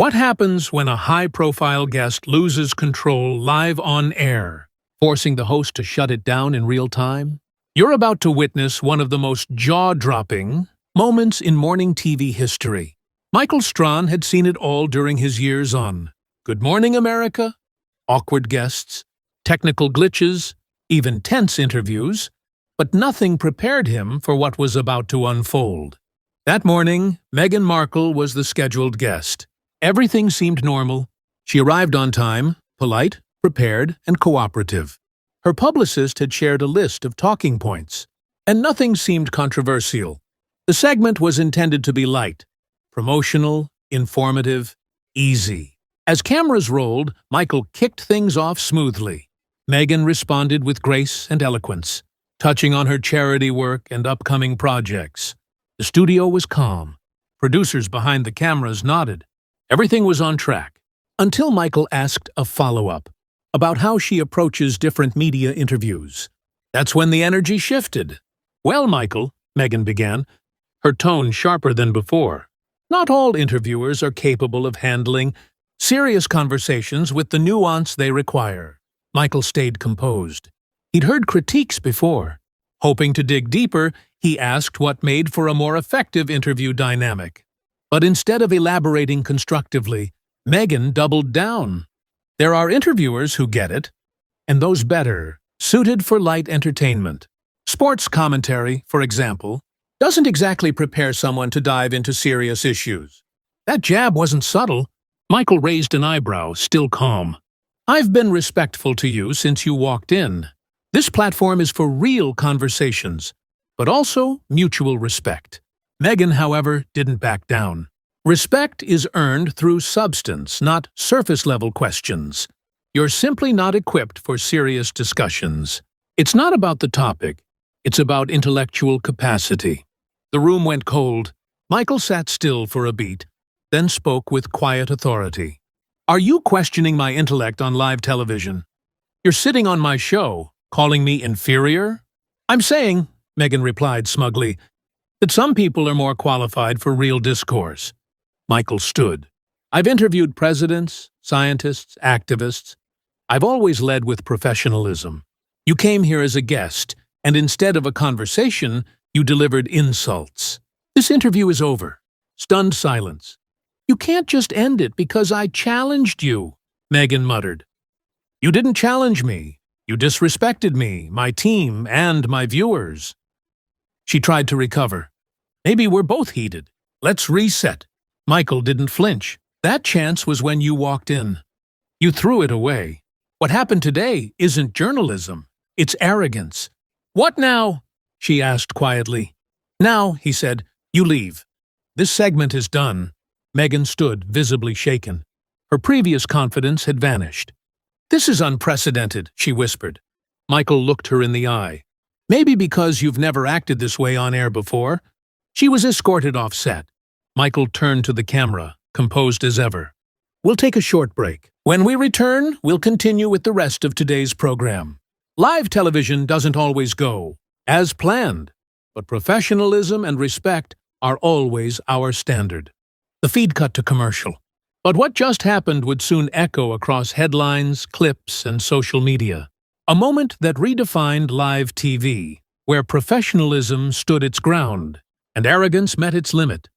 What happens when a high-profile guest loses control live on air, forcing the host to shut it down in real time? You're about to witness one of the most jaw-dropping moments in morning TV history. Michael Strahan had seen it all during his years on Good Morning America, awkward guests, technical glitches, even tense interviews, but nothing prepared him for what was about to unfold. That morning, Meghan Markle was the scheduled guest. Everything seemed normal. She arrived on time, polite, prepared, and cooperative. Her publicist had shared a list of talking points, and nothing seemed controversial. The segment was intended to be light, promotional, informative, easy. As cameras rolled, Michael kicked things off smoothly. Meghan responded with grace and eloquence, touching on her charity work and upcoming projects. The studio was calm. Producers behind the cameras nodded. Everything was on track, until Michael asked a follow-up about how she approaches different media interviews. That's when the energy shifted. "Well, Michael," Meghan began, her tone sharper than before, "not all interviewers are capable of handling serious conversations with the nuance they require." Michael stayed composed. He'd heard critiques before. Hoping to dig deeper, he asked what made for a more effective interview dynamic. But instead of elaborating constructively, Meghan doubled down. There are interviewers who get it, and those better, suited for light entertainment. Sports commentary, for example, doesn't exactly prepare someone to dive into serious issues. That jab wasn't subtle. Michael raised an eyebrow, still calm. "I've been respectful to you since you walked in. This platform is for real conversations, but also mutual respect." Meghan, however, didn't back down. "Respect is earned through substance, not surface-level questions. You're simply not equipped for serious discussions. It's not about the topic. It's about intellectual capacity." The room went cold. Michael sat still for a beat, then spoke with quiet authority. "Are you questioning my intellect on live television? You're sitting on my show, calling me inferior?" "I'm saying," Meghan replied smugly, "that some people are more qualified for real discourse." Michael stood. "I've interviewed presidents, scientists, activists. I've always led with professionalism. You came here as a guest, and instead of a conversation, you delivered insults. This interview is over." Stunned silence. "You can't just end it because I challenged you," Meghan muttered. "You didn't challenge me. You disrespected me, my team, and my viewers." She tried to recover. "Maybe we're both heated. Let's reset." Michael didn't flinch. "That chance was when you walked in. You threw it away. What happened today isn't journalism. It's arrogance." "What now?" she asked quietly. "Now," he said, "you leave. This segment is done." Meghan stood, visibly shaken. Her previous confidence had vanished. "This is unprecedented," she whispered. Michael looked her in the eye. "Maybe because you've never acted this way on air before." She was escorted off set. Michael turned to the camera, composed as ever. "We'll take a short break. When we return, we'll continue with the rest of today's program. Live television doesn't always go as planned, but professionalism and respect are always our standard." The feed cut to commercial. But what just happened would soon echo across headlines, clips, and social media. A moment that redefined live TV, where professionalism stood its ground and arrogance met its limit.